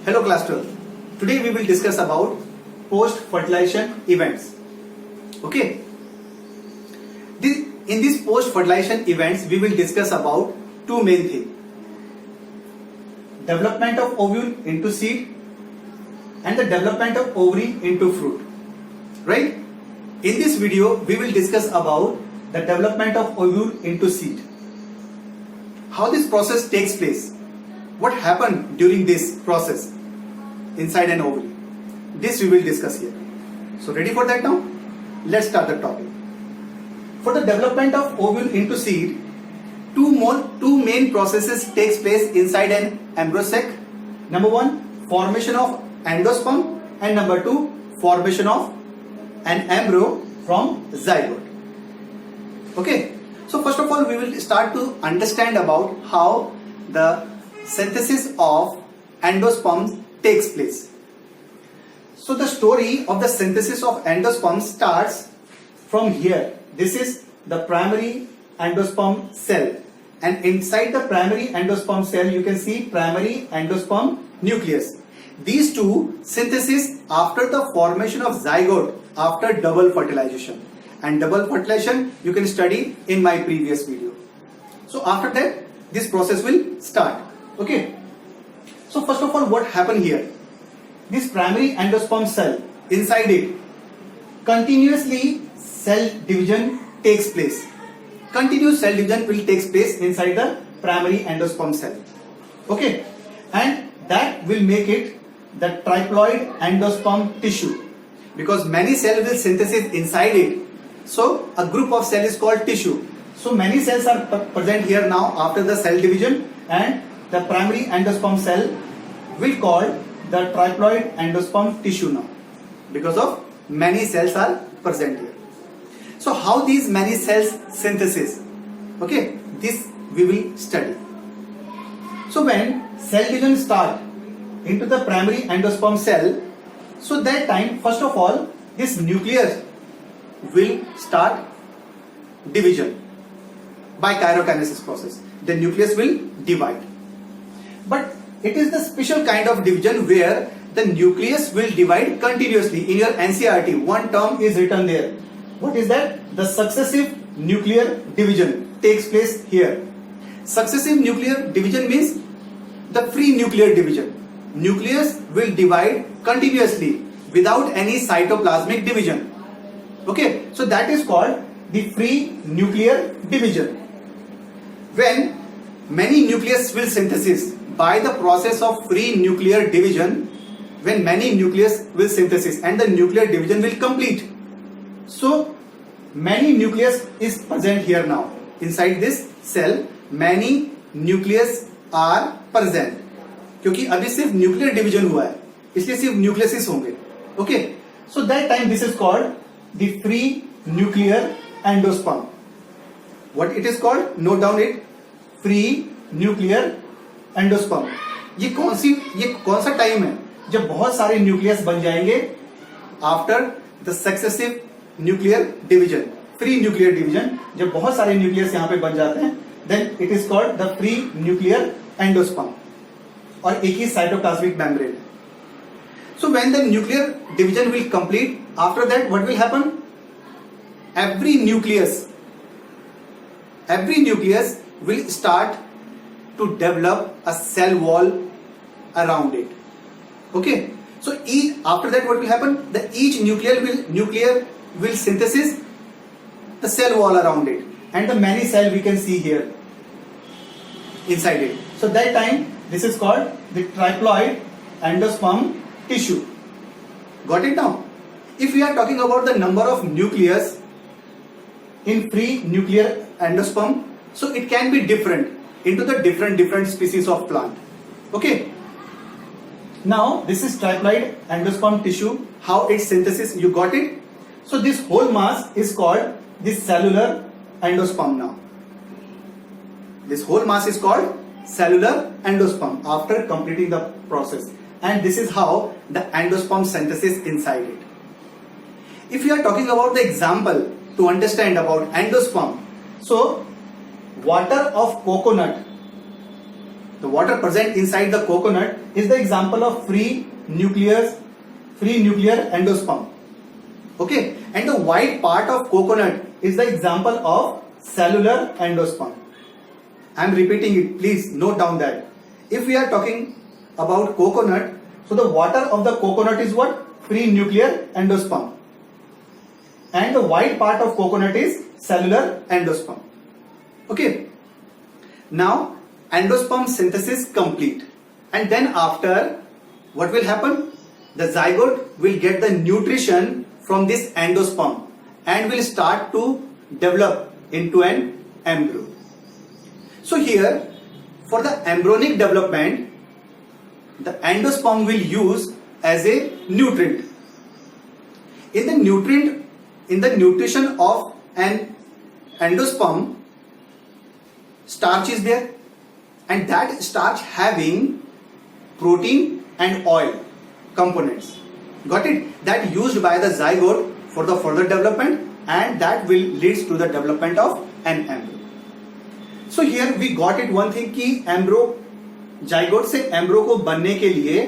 Hello class 12. Today we will discuss about post-fertilization events. Okay. In these post-fertilization events we will discuss about two main things. Development of ovule into seed and the development of ovary into fruit. Right? In this video we will discuss about the development of ovule into seed. How this process takes place. What happened during this process inside an ovule? This we will discuss here. So ready for that now? Let's start the topic. For the development of ovule into seed, two main processes takes place inside an embryo sac. Number one, formation of endosperm, and number two, formation of an embryo from zygote. Okay. So first of all, we will start to understand about how the synthesis of endosperm takes place. So the story of the synthesis of endosperm starts from here. This is the primary endosperm cell, and inside the primary endosperm cell you can see primary endosperm nucleus. These two synthesis after the formation of zygote after double fertilization, and double fertilization you can study in my previous video. So after that this process will start. Okay. So first of all, what happened here? This primary endosperm cell, inside it continuously cell division takes place. Continuous cell division will take place inside the primary endosperm cell. Okay. And that will make it the triploid endosperm tissue, because many cells will synthesis inside it. So a group of cells is called tissue. So many cells are present here now after the cell division, and the primary endosperm cell will call the triploid endosperm tissue now, because of many cells are present here. So how these many cells synthesis? Okay, this we will study. So when cell division start into the primary endosperm cell, so that time first of all this nucleus will start division by chirokinesis process. The nucleus will divide. But it is the special kind of division where the nucleus will divide continuously. In your NCERT, one term is written there. What is that? The successive nuclear division takes place here. Successive nuclear division means the free nuclear division. Nucleus will divide continuously without any cytoplasmic division. Okay, so that is called the free nuclear division. When many nucleus will synthesis by the process of free nuclear division, when many nucleus will synthesis and the nuclear division will complete. So many nucleus is present here now inside this cell. Many nucleus are present, क्योंकि अभी सिर्फ nuclear division हुआ है, इसलिए सिर्फ nucleus होंगे. Okay, so that time this is called the free nuclear endosperm. What it is called? Note down it. Free nuclear endosperm. ये कौन सा टाइम है जब बहुत सारे न्यूक्लियस बन जाएंगे after the successive nuclear division. Free nuclear division, जब बहुत सारे न्यूक्लियस यहां पे बन जाते हैं, then it is called the free nuclear endosperm. और एक ही cytoplasmic membrane. So when the nuclear division will complete, after that what will happen? Every nucleus will start to develop a cell wall around it. Okay, so after that what will happen? Each nuclear will synthesis the cell wall around it, and the many cell we can see here inside it. So that time this is called the triploid endosperm tissue. Got it now? If we are talking about the number of nucleus in free nuclear endosperm, so it can be different into the different species of plant. Okay. Now this is triploid endosperm tissue. How it synthesis? You got it? So this whole mass is called this cellular endosperm now. This whole mass is called cellular endosperm after completing the process. And this is how the endosperm synthesis inside it. If you are talking about the example to understand about endosperm, so water of coconut the water present inside the coconut is the example of free nuclear endosperm. Okay, and the white part of coconut is the example of cellular endosperm. I am repeating it, please note down that. If we are talking about coconut, so the water of the coconut is what? Free nuclear endosperm. And the white part of coconut is cellular endosperm. Okay. Now, endosperm synthesis complete. And then after, what will happen? The zygote will get the nutrition from this endosperm and will start to develop into an embryo. So here, for the embryonic development, the endosperm will use as a nutrient. In the nutrition of an endosperm, starch is there, and that starch having protein and oil components. Got it? That used by the zygote for the further development, and that will leads to the development of an embryo. So here we got it one thing कि embryo zygote से एम्ब्रो को बनने के लिए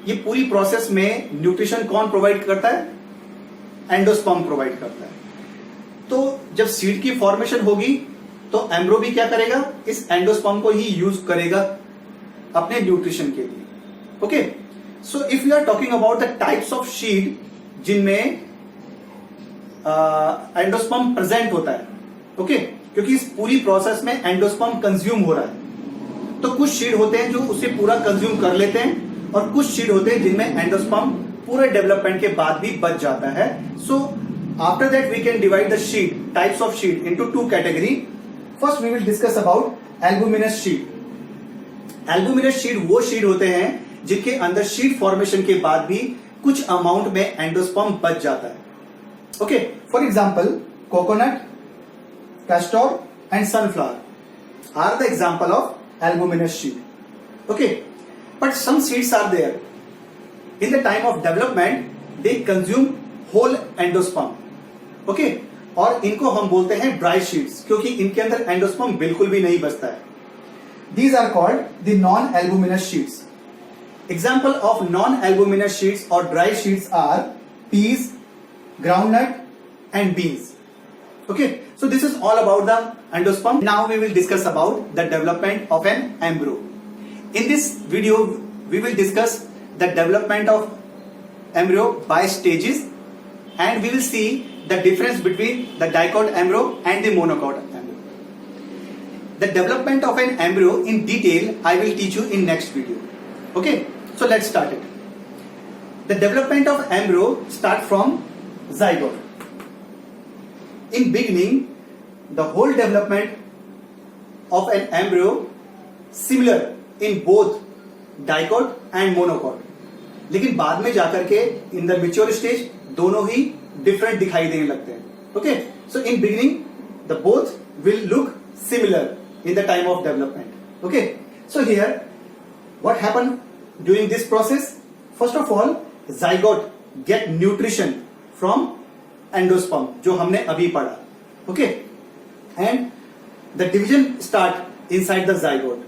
ये पूरी process में nutrition कौन प्रोवाइड करता है? एंडोस्पर्म प्रोवाइड करता है. तो जब सीड की फॉर्मेशन होगी तो एम्ब्रो भी क्या करेगा? इस एंडोस्पर्म को ही यूज करेगा अपने न्यूट्रिशन के लिए. Okay, so if you are talking about the types of seed जिनमें एंडोस्पर्म प्रेजेंट होता है. ओके, क्योंकि इस पूरी प्रोसेस में एंडोस्पर्म कंज्यूम हो रहा है, तो कुछ सीड होते हैं जो उसे पूरा कंज्यूम कर लेते हैं और कुछ सीड होते हैं जिनमें एंडोस्पर्म पूरे डेवलपमेंट के बाद भी बच जाता है. So after that we can divide the seed, types of seed into two category. First we will discuss about albuminous seed. Albuminous seed वो सीड होते हैं जिनके अंदर सीड फॉर्मेशन के बाद भी कुछ अमाउंट में एंडोस्पर्म बच जाता है. Okay, for example coconut, castor and sunflower are the example of albuminous seed. Okay, but some seeds are there. In the time of development, they consume whole endosperm. Okay, और इनको हम बोलते हैं dry seeds क्योंकि इनके अंदर endosperm बिल्कुल भी नहीं बचता है. These are called the non-albuminous seeds. Example of non-albuminous seeds or dry seeds are peas, groundnut and beans. Okay, so this is all about the endosperm. Now we will discuss about the development of an embryo. In this video, we will discuss the development of embryo by stages, and we will see the difference between the dicot embryo and the monocot embryo. The development of an embryo in detail I will teach you in next video. Okay, so let's start it. The development of embryo start from zygote. In beginning, the whole development of an embryo similar in both dicot and monocot. लेकिन बाद में जाकर के in the mature stage दोनों ही different दिखाई देने लगते हैं. Okay, so in beginning the both will look similar in the time of development. Okay, so here what happened during this process? First of all, zygote get nutrition from endosperm जो हमने अभी पढ़ा. Okay, and the division start inside the zygote.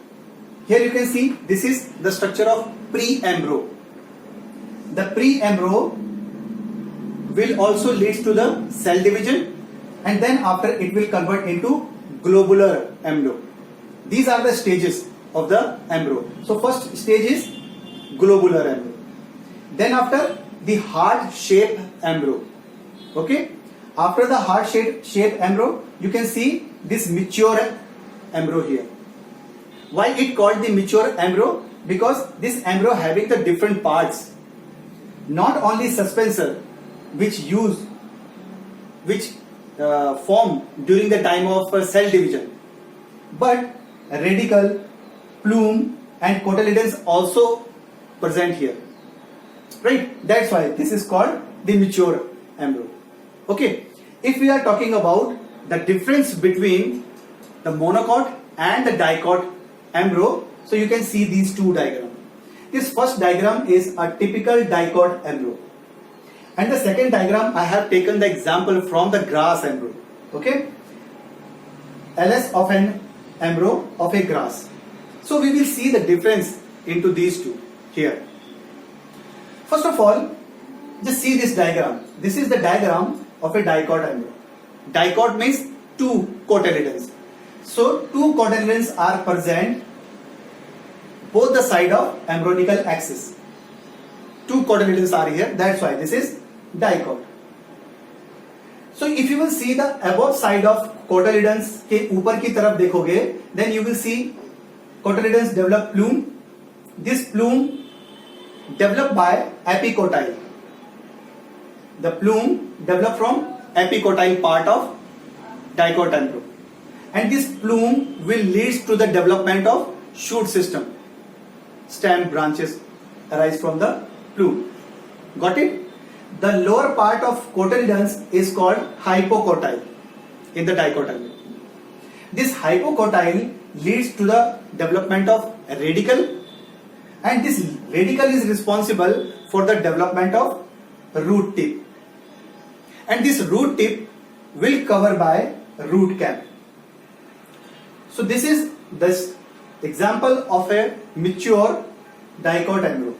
Here you can see this is the structure of pre embryo. The pre embryo will also leads to the cell division and then after it will convert into globular embryo. These are the stages of the embryo. So first stage is globular embryo. Then after the heart shape embryo. Okay, after the heart shape embryo, you can see this mature embryo here. Why it called the mature embryo? Because this embryo having the different parts, not only suspensor which form during the time of cell division, but radicle, plume and cotyledons also present here. Right? That's why this is called the mature embryo. Okay, if we are talking about the difference between the monocot and the dicot embryo, so you can see these two diagrams. This first diagram is a typical dicot embryo, and the second diagram I have taken the example from the grass embryo. Okay, LS of an embryo of a grass. So we will see the difference into these two here. First of all, just see this diagram. This is the diagram of a dicot embryo. Dicot means two cotyledons. So two cotyledons are present both the side of embryonical axis. Two cotyledons are here, that's why this is dicot. So if you will see the above side of cotyledons के ऊपर की तरफ देखोगे, then you will see cotyledons develop plume. This plume developed by epicotyle. The plume developed from epicotyle part of dicot embryo, and this plume will lead to the development of shoot system. Stem branches arise from the plume. Got it? The lower part of cotyledons is called hypocotyle in the dicot embryo. This hypocotyle leads to the development of radicle, and this radicle is responsible for the development of root tip, and this root tip will cover by root cap. So this is this example of a mature dicot embryo.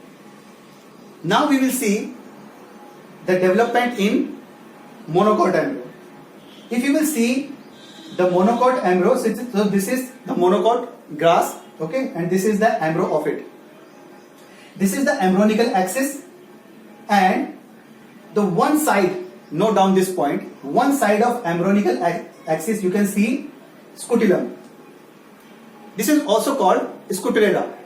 Now we will see the development in monocot embryo. If you will see the monocot embryo, so this is the monocot grass, okay, and this is the embryo of it. This is the embryonical axis, and the one side, note down this point, one side of embryonical axis you can see scutellum. This is also called scutellum.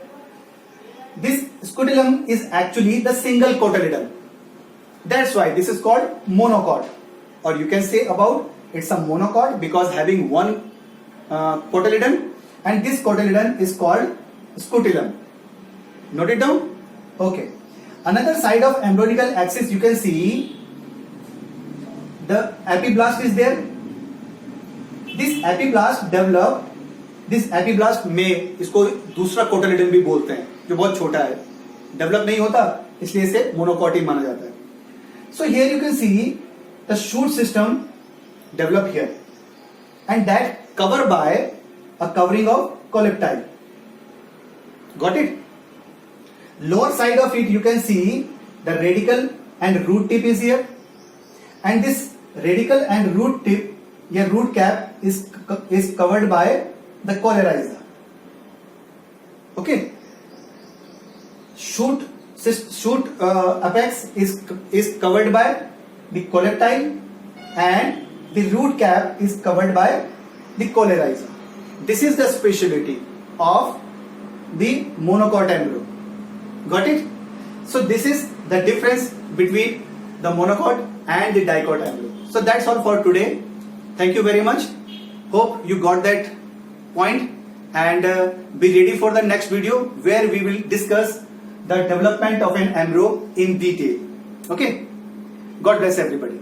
This scutellum is actually the single cotyledon. That's why this is called monocot, or you can say about it's a monocot because having one cotyledon, and this cotyledon is called scutellum. Note it down. Okay. Another side of embryonical axis you can see the epiblast is there. This epiblast develop. This epiblast में इसको दूसरा cotyledon भी बोलते हैं जो बहुत छोटा है, डेवलप नहीं होता, इसलिए इसे मोनोकॉट ही माना जाता है. So here you can see the shoot system develop here, and that covered by a covering of colectile. Got it? Lower side of it you can see the radicle and root tip is here, and this radicle and root tip, your root cap is covered by the coleoriza. Okay. Shoot apex is covered by the colectile, and the root cap is covered by the coleoriza. This is the speciality of the monocot embryo. Got it? So this is the difference between the monocot and the dicot embryo. So that's all for today. Thank you very much. Hope you got that point, and be ready for the next video where we will discuss the development of an embryo in detail. Okay? God bless everybody.